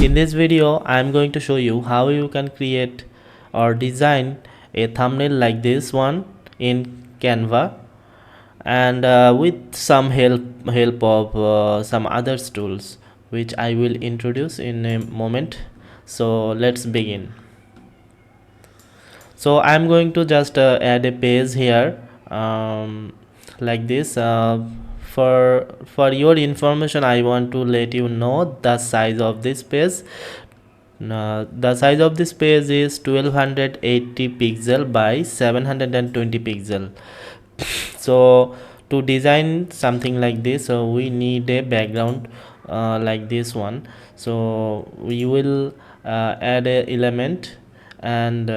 In this video, I am going to show you how you can create or design a thumbnail like this one in Canva, and with some help of some other tools which I will introduce in a moment. So let's begin. So I'm going to just add a page here, like this. For your information, I want to let you know the size of this page. The size of this page is 1280 pixel by 720 pixel. So to design something like this, so we need a background like this one. So we will add a element, and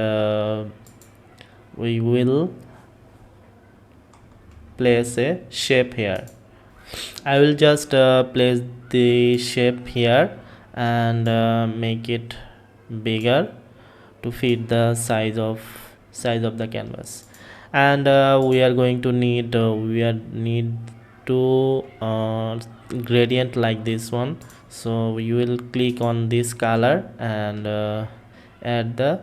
we will place a shape here. I will just place the shape here and make it bigger to fit the size of the canvas. And we are going to need need to gradient like this one. So we will click on this color and add the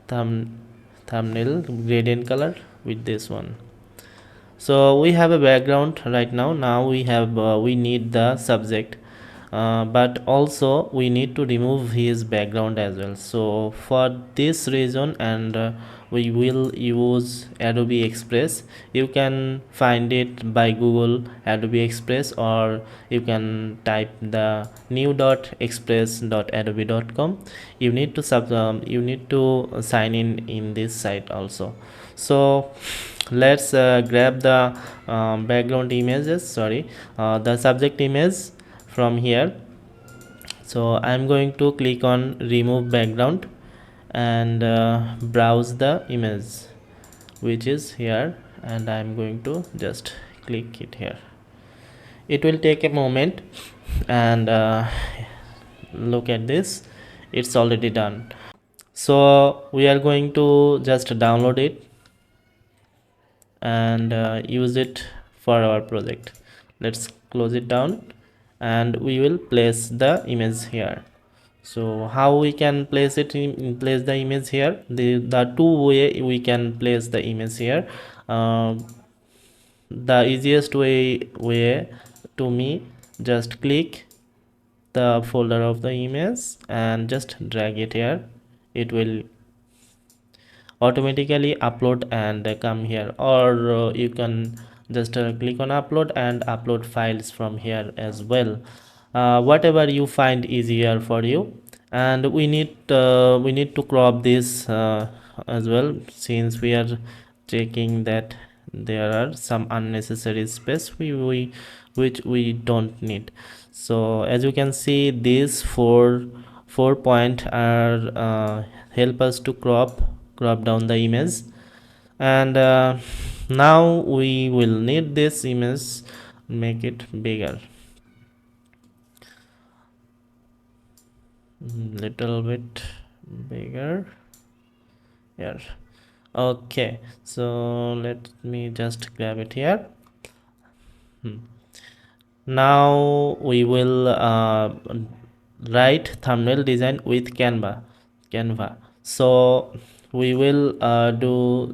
thumbnail gradient color with this one. So we have a background right now we need the subject, but also we need to remove his background as well. So for this reason, and we will use Adobe Express. You can find it by Google Adobe Express, or you can type the new.express.adobe.com. You need to sign in this site also. So let's grab the background images, the subject image from here. So I'm going to click on remove background and browse the image which is here, and I'm going to just click it here. It will take a moment, and look at this, it's already done. So we are going to just download it and use it for our project. Let's close it down, and we will place the image here. So how we can place the image here? The two way we can place the image here. The easiest way to me, just click the folder of the image and just drag it here. It will automatically upload and come here, or you can just click on upload and upload files from here as well. Whatever you find easier for you. And we need to crop this as well, since we are checking that there are some unnecessary space which we don't need. So as you can see, these four point are help us to crop down the image. And now we will need this image, make it bigger, little bit bigger here. Okay, so let me just grab it here. Now we will write thumbnail design with Canva. So we will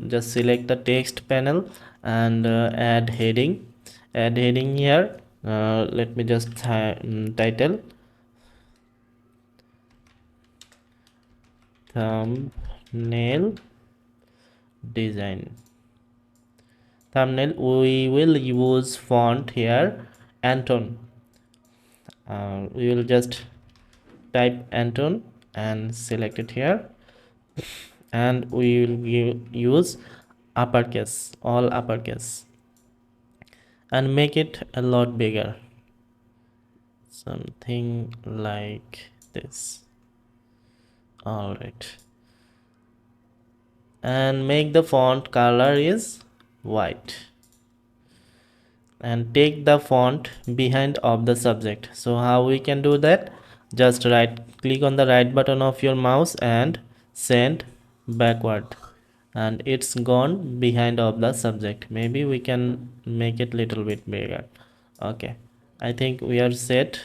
just select the text panel and add heading here. Let me just title thumbnail design. Thumbnail, we will use font here Anton. We will just type Anton and select it here, and we will use uppercase, all uppercase, and make it a lot bigger, something like this. All right, and make the font color is white, and take the font behind of the subject. So how we can do that? Just click on the right button of your mouse and send backward, and it's gone behind of the subject. Maybe we can make it little bit bigger. Okay, I think we are set.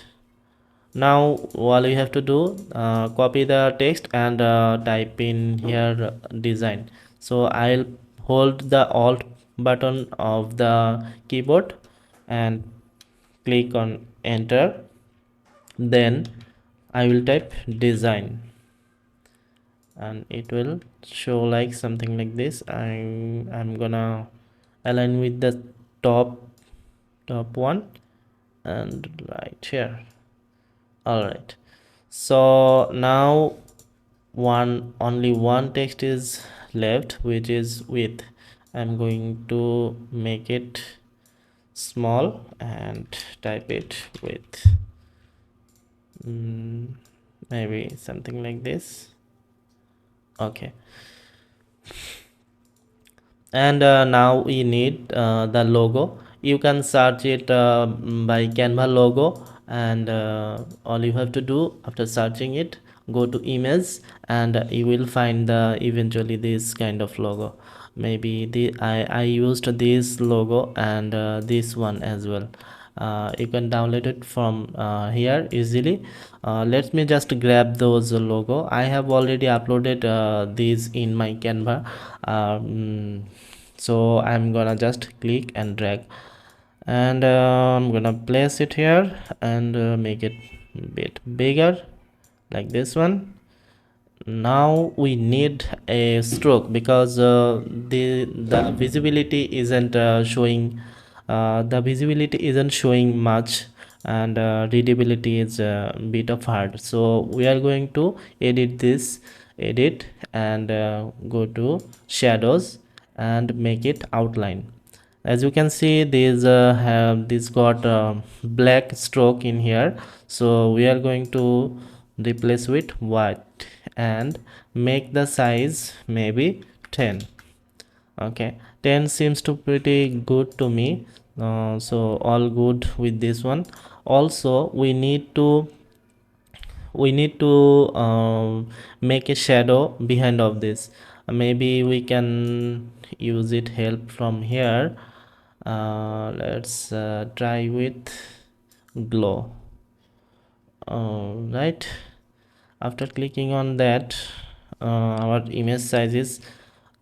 Now all you have to do, copy the text and type in here design. So I'll hold the alt button of the keyboard and click on enter. Then I will type design and it will show like something like this. I'm gonna align with the top one and right here. All right, so now only one text is left, which is width. I'm going to make it small and type it with maybe something like this. Okay, and now we need the logo. You can search it by Canva logo, and all you have to do after searching it, go to image and you will find the eventually this kind of logo. Maybe I used this logo and this one as well. You can download it from here easily. Let me just grab those logo. I have already uploaded these in my Canva. So I'm gonna just click and drag, and I'm gonna place it here and make it a bit bigger like this one. Now we need a stroke because the visibility isn't showing, the visibility isn't showing much, and readability is a bit of hard. So we are going to edit and go to shadows and make it outline. As you can see, these have this got black stroke in here, so we are going to replace with white and make the size maybe 10. Okay, 10 seems to pretty good to me. So all good with this one. Also we need to make a shadow behind of this. Maybe we can use it help from here. Let's try with glow. Right, after clicking on that, our image size is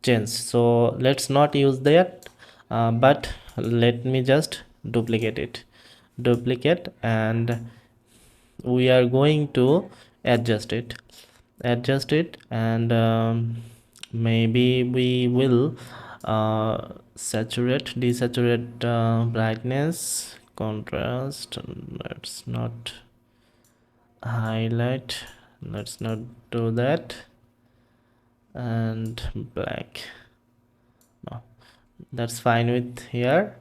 changed, so let's not use that, but let me just duplicate and we are going to adjust it and maybe we will desaturate brightness, contrast. Let's not highlight, let's not do that, and black, no, that's fine with here.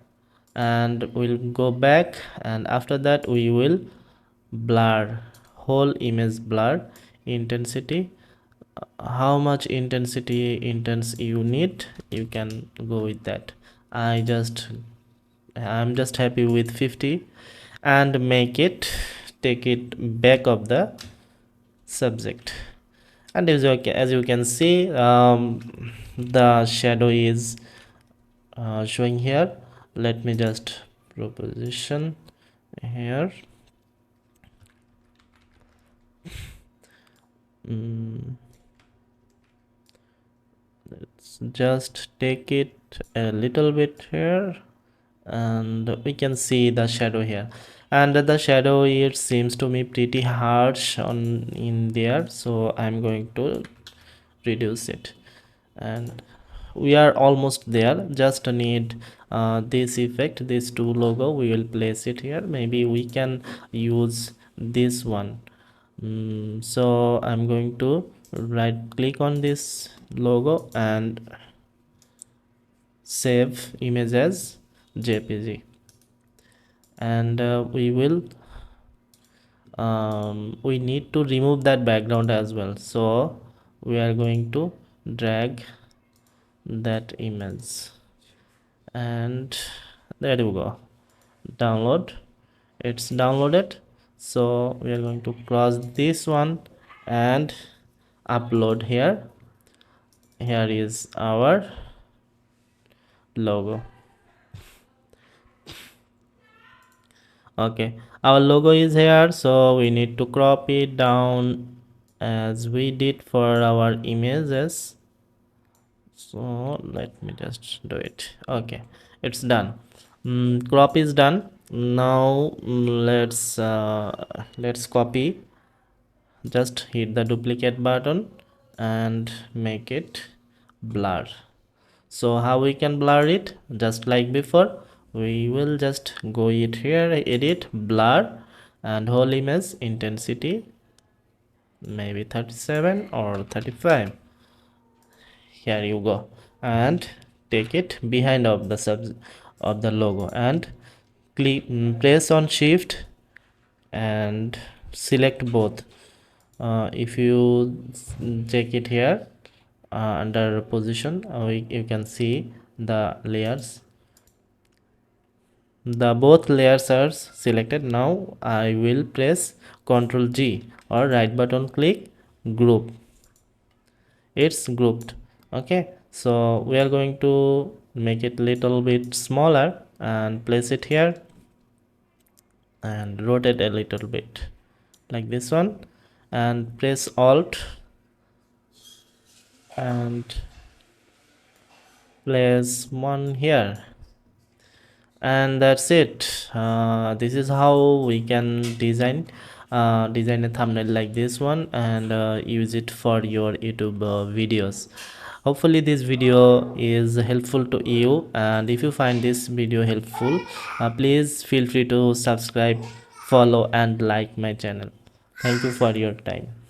And we'll go back, and after that we will blur, whole image blur. Intensity, how much intense you need, you can go with that. I'm just happy with 50, and take it back of the subject. And as you can see, the shadow is showing here. Let me just proposition here. Let's just take it a little bit here, and we can see the shadow here. And the shadow, it seems to me pretty harsh on in there, so I'm going to reduce it. And we are almost there, just need this effect, this two logo, we will place it here. Maybe we can use this one. So I'm going to right click on this logo and save image as JPG, and we need to remove that background as well, so we are going to drag that image, and there you go, download. It's downloaded, so we are going to cross this one and upload here. Here is our logo. Okay, our logo is here, so we need to crop it down as we did for our images. So let me just do it. Okay, it's done. Crop is done. Now let's copy. Just hit the duplicate button and make it blur. So how we can blur it? Just like before, we will just go it here, edit, blur, and whole image intensity maybe 37 or 35. Here you go, and take it behind of the of the logo and press on shift and select both. If you check it here, under position, you can see the layers. The both layers are selected. Now I will press Ctrl G or right button click, group. It's grouped. Okay, so we are going to make it little bit smaller and place it here and rotate a little bit like this one, and press Alt and place one here, and that's it. This is how we can design a thumbnail like this one and use it for your YouTube videos. Hopefully this video is helpful to you, and if you find this video helpful, please feel free to subscribe, follow and like my channel. Thank you for your time.